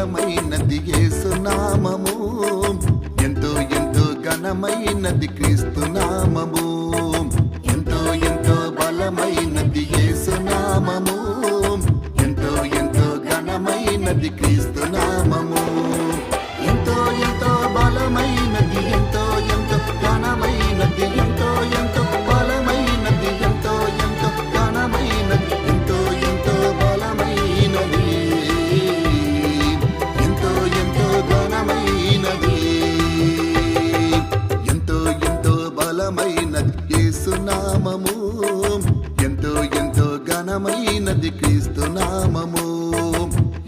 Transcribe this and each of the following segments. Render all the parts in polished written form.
బలమైనది యేసు నామము, ఎంతో ఎంతో ఘనమైనది క్రీస్తు నామము. ఎంతో ఎంతో బలమైనది యేసు నామము, ఎంతో ఎంతో ఘనమైనది క్రీస్తు నామము. ఎంతో ఎంతో బలమైనది, ఎంతో ఎంతో ఘనమైనది, ఎంతో ఎంతో బలమైనది, ఎంతో ఎంతో ఘనమైనది, ఎంతో ఎంతో బలమైనది, ఎంతో ఎంతో ఘనమైనది, ఎంతో ఎంతో బలమైనది యేసు నామము, ఎంతో ఎంతో ఘనమైనది క్రీస్తు నామము.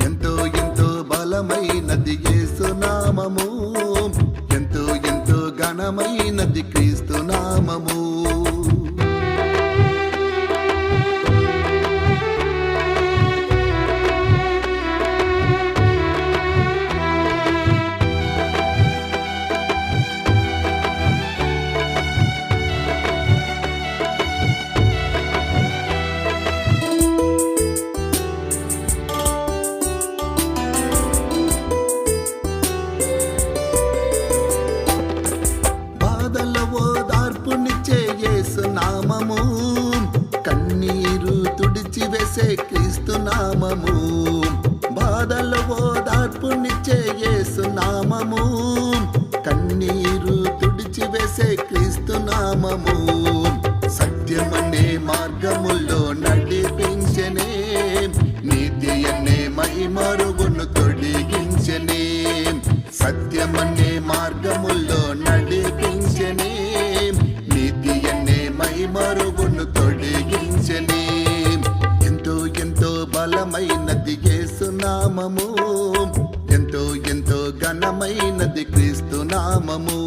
ఎంతో ఎంతో బలమైనది యేసు నామము, ఎంతో ఎంతో ఘనమైనది క్రీస్తు నామము. ఓదార్పునిచ్చే యేసు నామము, కన్నీరు తుడిచివేసే క్రీస్తు నామము. బాధల ఓదార్పునిచ్చే యేసు నామము, కన్నీరు తుడిచివేసే క్రీస్తు నామము. సత్యమనే మార్గములో నడిపించనే, నీతి అనే మహిమరుగును తొడిగించనే. సత్యమనే మార్గములో నడిపించనే, నీతి అనే మహిమరుగును తొడిగించనే. ఎంతో ఎంతో బలమైనది యేసు నామము, ఎంతో ఎంతో ఘనమైనది క్రీస్తు నామము.